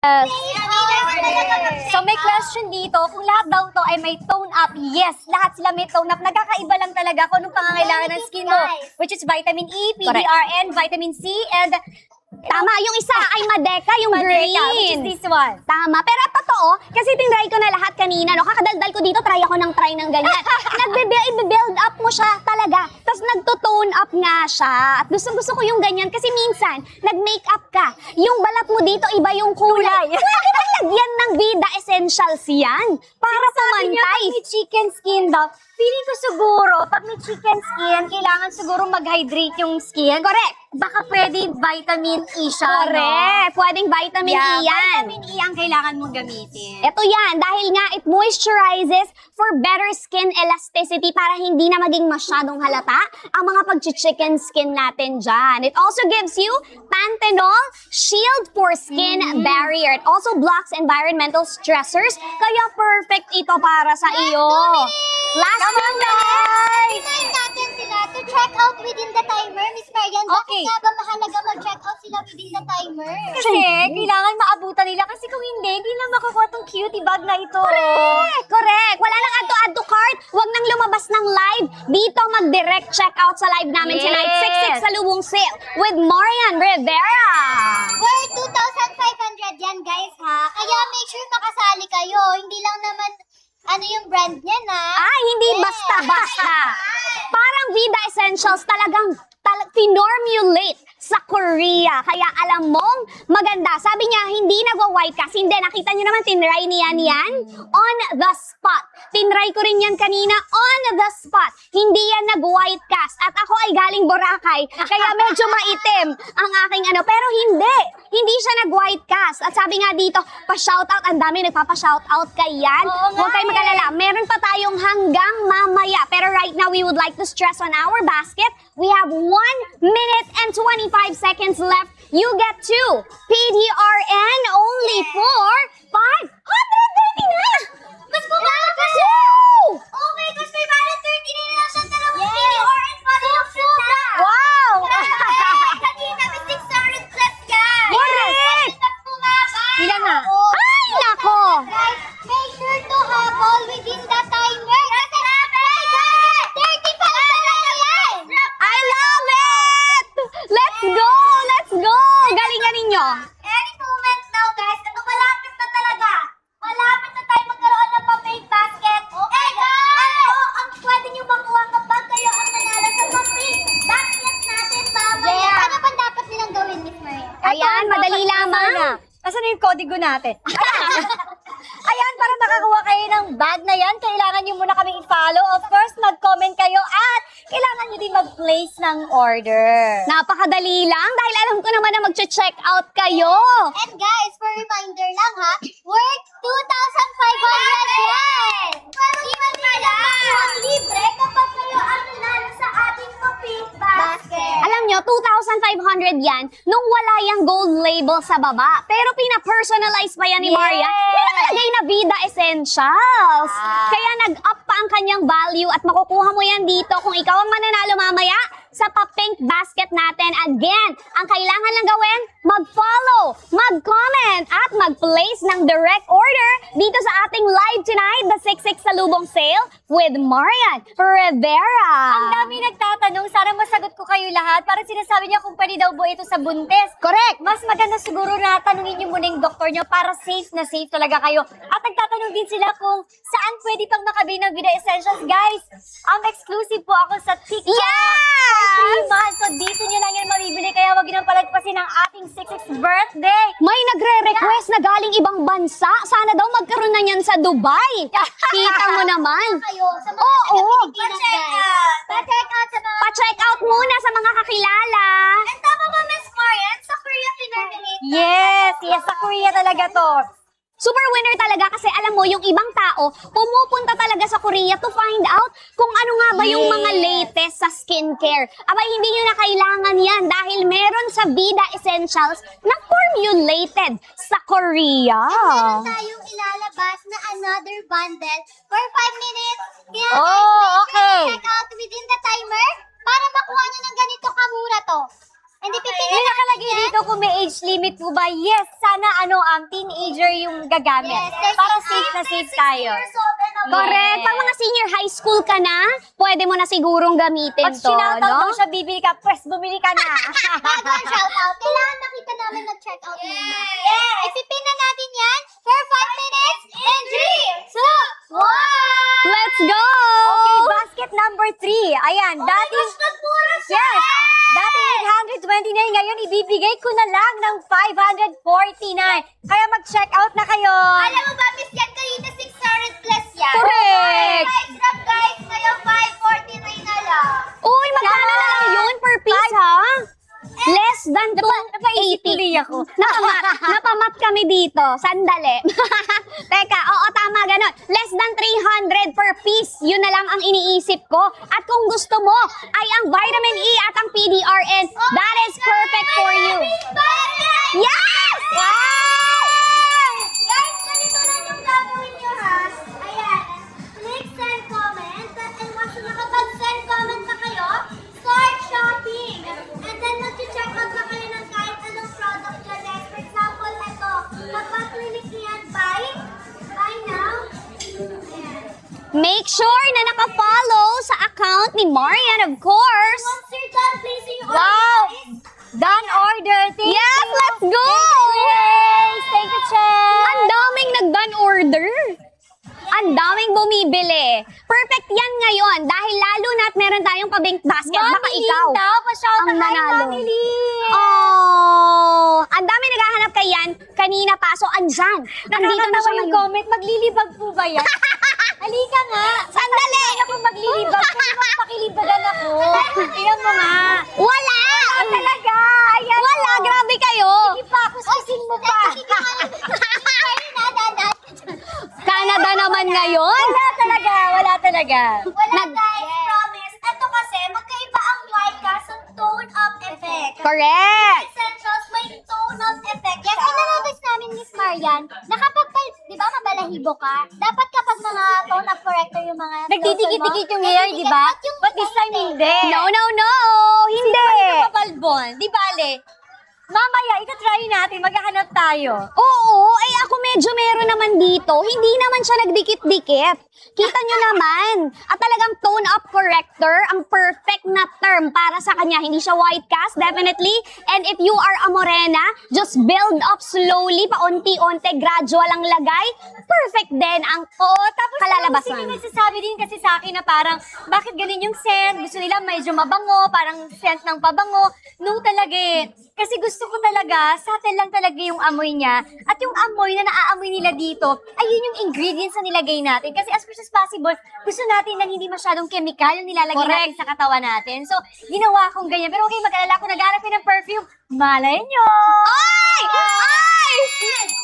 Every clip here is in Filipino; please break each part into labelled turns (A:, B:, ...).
A: So may question dito, kung lahat daw to ay may tone up, yes, lahat sila may tone up. Nagkakaiba lang talaga kung anong pangangailangan ng skin mo, which is vitamin E, PDRN, vitamin C, and
B: Tama, yung isa ay Madeca, yung green.
A: which is this one.
B: Tama, pero totoo, kasi tinry ko na lahat kanina, no? Kakadaldal ko dito, try ako ng try ng ganyan. I-build up mo siya talaga. Tapos nagto-tone up nga siya. At gusto ko yung ganyan kasi minsan, nag-makeup ka. Yung balat mo dito, iba yung kulay. Pwede ba lagyan ng Vida Essentials yan? Para
A: Sabi niya,
B: pumantay.
A: pag may chicken skin daw, feeling ko siguro, pag may chicken skin, kailangan siguro mag-hydrate yung skin.
B: Correct.
A: Baka pwede vitamin E siya,
B: Correct. Pwedeng vitamin E yan.
A: Vitamin E ang kailangan mong gamitin.
B: Ito yan, dahil nga it moisturizes for better skin elasticity para hindi na maging masyadong halata ang mga pag-chicken skin natin dyan. It also gives you Panthenol Shield for Skin Barrier. It also blocks environmental stressors, kaya perfect ito para sa iyo. Last one, guys!
C: Remind natin sila to check out within the timer, Miss Marian. Bakit
A: Okay.
C: nga ba mahalaga mag-check out sila within the timer?
A: Kasi kailangan maabutan nila kasi kung hindi na makukuha tong cutie bag na ito.
B: Correct. Wala nang add to cart. Huwag nang lumabas ng live. Dito mag-direct check out sa live namin
A: Yes.
B: tonight. 6-6 sa Lubong Sale with Marian Rivera.
C: Worth 2,500 yan, guys, ha? Kaya make sure makasali kayo. Hindi lang naman, ano yung brand niya, na?
B: Ay, hindi basta-basta. Parang Vida Essentials talagang finormulate sa Korea. Kaya alam mong maganda. Sabi niya, hindi nagwa-white cast. Hindi, nakita niyo naman, tinry niya yan on the spot. Tinry ko rin yan kanina on the spot. Hindi yan nag-white cast. At ako ay galing Boracay, kaya medyo maitim ang aking ano. Pero hindi siya nag-white cast. At sabi nga dito, pa-shoutout, ang dami nagpapa-shoutout kay yan.
A: Oo nga
B: Huwag kayo mag-alala. Meron pa tayong hanggang mamaya. Pero right now, we would like to stress on our basket. We have 1 minute and 25 seconds left. You get 2 PDRN only for 530 na!
C: Mas bumaba! Oh my gosh, may valid 30 na lang siya. Dalawang PDRN pa rin yung shoot na.
B: Wow!
C: Kanina, may 600 plus yan.
B: Correct!
C: Mas bumaba.
A: Ilan na?
B: Ay, nako!
C: Guys, make sure to habol within the timer. Kasi 30 pa lang yan.
B: I love it! Let's go! Let's go! Galingan ninyo!
C: Any moment now, guys. Ano, malapit na talaga. Malapit na tayo magkaroon ng pa-fake basket. Okay, guys! Ano ang pwede nyo makuha kapag kayo ang nanalo sa pa-fake basket natin mamaya?
B: Yeah.
C: Ano ba dapat nilang gawin, Miss Maria?
B: Ayan, madali lamang.
A: Asan na yung kodigo natin? Ayan, para makakuha kayo ng bag na yan, kailangan nyo muna kaming i-follow. Of course, mag-comment kayo at kailangan nyo din mag-place ng order.
B: Napakadali lang dahil alam ko naman na mag-check out kayo.
C: And guys, for reminder lang ha, worth 2,500 yan! Pero even pala, ang libre kapag kayo ang nanalo sa ating pa-fake basket.
B: Alam nyo, 2,500 yan nung wala yung gold label sa baba. Pero pina-personalize pa yan ni Maria.
A: Yes!
B: May nakalagay na Vida Essentials. Kaya nag-up pa ang kanyang value at makukuha mo yan dito kung ikaw ang mananalo mamaya sa pa-pink basket natin. Again, ang kailangan lang gawin, mag-follow, mag-comment, at mag-place ng direct order dito sa ating live tonight, the 6-6 sa Lubong Sale with Marian Rivera.
A: Ang dami nagtatanong, sana masagot ko kayo lahat. Parang sinasabi niya kung pwede daw po ito sa buntis.
B: Correct.
A: Mas maganda siguro na tanungin niyo muna yung doktor niyo para safe na safe talaga kayo. At nagtatanong din sila kung saan pwede pang makabili ng Vida Essentials. Guys, exclusive po ako sa TikTok.
B: Yes!
A: 3 months. So dito niyo lang yan mabibili. Kaya wag niyo nang palagpasin ang ating 6-6 birthday.
B: May nagre-request na galing ibang bansa. Sana daw magkaroon na yan sa Dubai. Kita mo naman.
C: Kayo, sa mga
B: Oo.
C: taga-Pilipinas, guys. Pa-check out sa mga...
B: Pa-check out muna sa mga kakilala.
C: And tama ba, Miss Marian? Sa Korea, pinarminate.
A: Yes, sa Korea talaga to.
B: Super winner talaga kasi alam mo, yung ibang tao, pumupunta talaga sa Korea to find out kung ano nga ba yung mga latest sa skincare. Abay, hindi nyo na kailangan yan dahil meron sa Vida Essentials na formulated sa Korea.
C: Meron tayong ilalabas na another bundle for 5 minutes. Kaya
A: Oh,
C: guys, make sure
A: okay.
C: to check out within the timer para makuha nyo ng ganito kamura to. Hindi
A: May
C: pipili
A: nakalagay dito kung may age limit po ba? Yes, sana teenager yung gagamit. Para safe na safe tayo.
B: Correct. Pag mga senior high school ka na, pwede mo na sigurong gamitin
A: Pag
B: to,
A: sinataw
B: no?
A: daw siya, bibili ka, pwes, bumili ka na.
C: Bago ang shoutout, kailangan makita namin nag-checkout muna. Yes! Ipipin na natin yan for 5 minutes in 3, 2, 1!
B: Let's go!
A: Okay, basket number 3. Ayan, dati...
C: Nagmura siya!
A: Yes! Dati 829, ngayon ibibigay ko na lang ng 549. Kaya mag-check out na kayo.
C: Alam mo ba, Miss yan, kanina 600 plus yan.
B: Correct!
C: Price drop, guys. Ngayon, 549 na lang.
B: Uy, magkano na lang yun per piece, ha? Less than 280.
A: Tuloy ako.
B: Napamat kami dito. Sandali. Teka, oo, tama, ganun. Less than 300 per piece. Yun na lang ang iniisip ko. At kung gusto mo ay ang vitamin E at ang PDRN, that is perfect for you. Yes!
C: Guys, ganito lang yung gagawin nyo, ha? Ayan. Click send comment. And once na nakapag-send comment na kayo, start shopping. And then mag-check out na kayo ng kahit anong product nyo next. For example, ito. Kapag-click niyan, buy now. Ayan.
B: Make sure na naka-follow sa account ni Marian, of course.
C: Once you're done placing your
A: Wow!
C: order, guys,
A: Done order. Thank
B: Yes,
A: you.
B: let's go!
A: Yes, thank you, Chen.
B: Ang daming nag-done order. Ang daming bumibili. Perfect yan ngayon dahil lalo na't meron tayong pa-bank basket. Baka
A: Mami
B: ikaw
A: Linda, pa-shout
B: ang
A: out kay
B: nanalo.
A: Mami Lin.
B: Oh, ang dami naghahanap kay yan. Kanina pa, so andyan. Nandito na
A: Nakakatawa
B: siya
A: yung
B: ngayon.
A: comment. Maglilibag po ba yan? Halika nga.
B: Sandali!
A: Ano po maglilibag? Pwede mo pakilibagan ako. Tingnan mo nga.
B: Wala!
A: Talaga. Ayan.
B: Wala,
A: oh.
B: grabe kayo.
A: Hindi pa. Kuskusin mo pa.
B: Canada naman ngayon.
A: Wala talaga. Wala talaga.
C: wala guys, promise. Ito kasi, magkaiba ang white cast ang tone-up effect.
B: Correct.
C: Essentials, may tone-up effect. Yes, ano na-notice namin, Miss Marian, na kapag, di ba, mabalahibo ka, dapat kapag mga tone-up corrector yung mga
A: Nagdidikit-dikit yung hair, di ba? But this time hindi.
B: No, no, no. Hindi.
A: Pabalbon. Di bale. Mamaya, itatry natin. Maghahanap tayo.
B: Oo, ay ako medyo meron naman dito. Hindi naman siya nagdikit-dikit. Kita nyo naman. At talagang tone-up corrector, ang perfect na term para sa kanya. Hindi siya white cast, definitely. And if you are a morena, just build up slowly, paunti-unti, gradual ang lagay. Perfect din ang
A: Tapos
B: kalalabasan.
A: sila nagsasabi din kasi sa akin na parang, bakit ganun yung scent? Gusto nila medyo mabango, parang scent ng pabango. No talaga eh. Kasi gusto ko talaga, subtle lang talaga yung amoy niya. At yung amoy na naaamoy nila dito, ay yun yung ingredients na nilagay natin. Kasi as much as possible, gusto natin na hindi masyadong chemical yung nilalagay natin sa katawan natin. So, ginawa kong ganyan. Pero okay, mag-alala ko, naghanap ko ng perfume. Malay nyo!
B: Ay! Ay!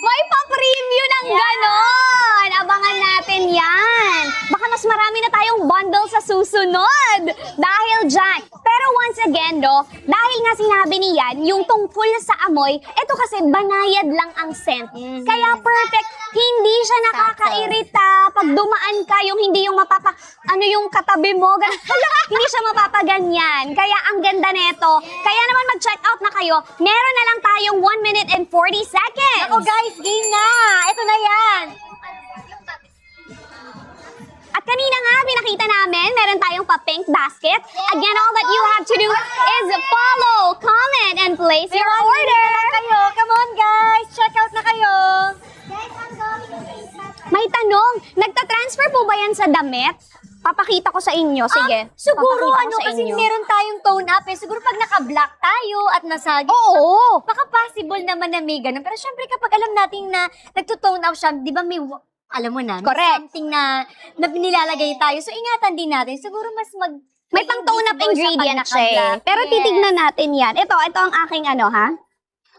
B: May pa-preview ng ganon! Abangan natin yan! Baka mas marami na tayong bundle sa susunod! Dahil dyan. Pero once again, dahil nga sinabi niyan, yung tungkol sa amoy, ito kasi banayad lang ang scent. Kaya perfect. Hindi siya nakakairita. Pag dumaan ka, yung hindi yung yung katabi mo, hindi siya mapapaganyan. Kaya ang ganda nito. Kaya naman mag-check out na kayo. Meron na lang tayong 1 minute and 40 seconds.
A: Ako guys, game na! Ito na yan!
B: At kanina nga, pinakita namin, meron tayong pa-pink basket. Again, all that you have to do is follow, comment, and place your order.
A: Kayo, come on guys! Check out na kayo!
C: Guys, ang dami ng face mask.
B: May tanong, nagta-transfer po ba yan sa damit? Papakita ko sa inyo, sige.
A: Siguro
B: Papakita ko sa
A: kasi
B: inyo.
A: meron tayong tone up eh. Siguro pag naka-black tayo at nasa
B: Oo.
A: baka possible naman na may ganun. Pero syempre kapag alam natin na nagto-tone up siya, di ba may, alam mo na, may
B: Correct.
A: something na nilalagay tayo. So ingatan din natin. Siguro mas
B: May pang tone up
A: invisible siya pag
B: ingredient siya eh.
A: naka-black.
B: Pero
A: Yes.
B: titignan natin yan. Ito ang aking ha?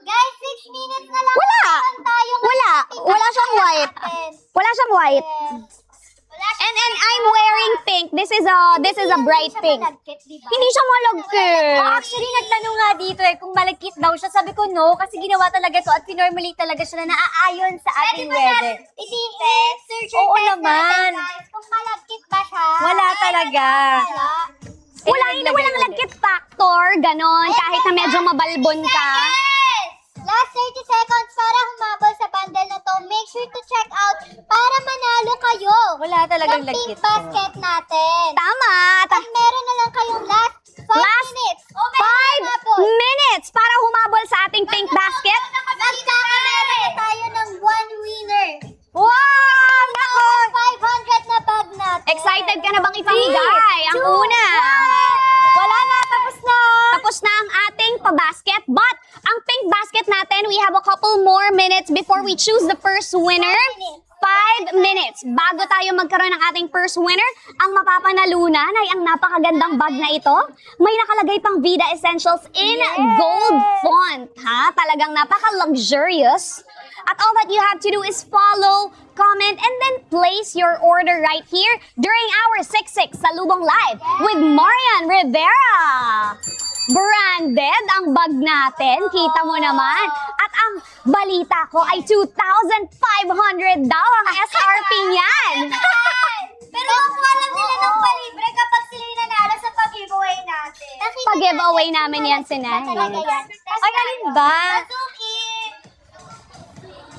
C: Guys, 6 minutes na lang.
B: Wala.
C: Saan tayo
B: Wala siyang white. Wala siyang white.
C: Wala siya.
B: And I'm wearing pink. This is a bright pink. Hindi siya malagkit.
A: Actually, nagtanong nga dito eh, kung malagkit daw siya. Sabi ko no, kasi ginawa talaga to at pinormulate talaga siya na naaayon sa ating weather.
C: Ititest, search
A: Oo
C: test
A: naman.
C: natin, guys. Kung malagkit ba siya?
A: Wala talaga.
C: Wala.
B: Walang lagkit factor, ganon, kahit na medyo mabalbon ka.
C: Last 30 seconds para humabol sa bundle na to. Make sure to check out para manalo kayo.
A: Wala talagang
C: ng pink
A: lagkit.
C: basket natin.
B: Tama.
C: At meron na lang kayong last 5 minutes.
B: 5 minutes para humabol sa ating pink basket.
C: Magkakameron na tayo ng 1 winner.
B: Wow! Nako!
C: 500 na bag natin.
B: Excited ka na bang ipamigay? Ang una.
A: Wala na, tapos na.
B: Tapos na ang ating pabasket. But, ang pink basket natin, we have a couple more minutes before we choose the first winner. 5 minutes. Bago tayo magkaroon ng ating first winner, ang mapapanalunan ay ang napakagandang bag na ito. May nakalagay pang Vida Essentials in gold font. Ha? Talagang napaka-luxurious. At all that you have to do is follow, comment, and then place your order right here during our 6-6 Salubong Live with Marian Rivera. Branded ang bag natin, kita mo naman. At ang balita ko ay 2,500 daw ang SRP niyan.
C: Pero makuha lang nila ng palibre kapag sila yung nanalo sa pag-giveaway natin.
B: Pag-giveaway namin yan, Sinay.
A: Ay, alin ba?
C: Suki!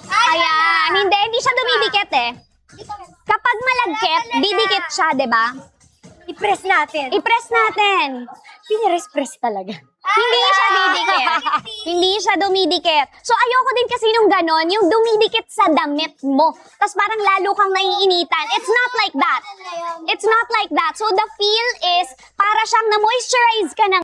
B: Ayan, hindi siya dumidikit eh. Kapag malagkit, didikit siya, di ba?
A: I-press natin.
B: I-press natin.
A: Pinires-press talaga.
B: Hindi siya didikit. Hindi siya dumidikit. So, ayoko din kasi nung ganon, yung dumidikit sa damit mo. Tapos parang lalo kang naiinitan. It's not like that. It's not like that. So, the feel is, para siyang na-moisturize ka ng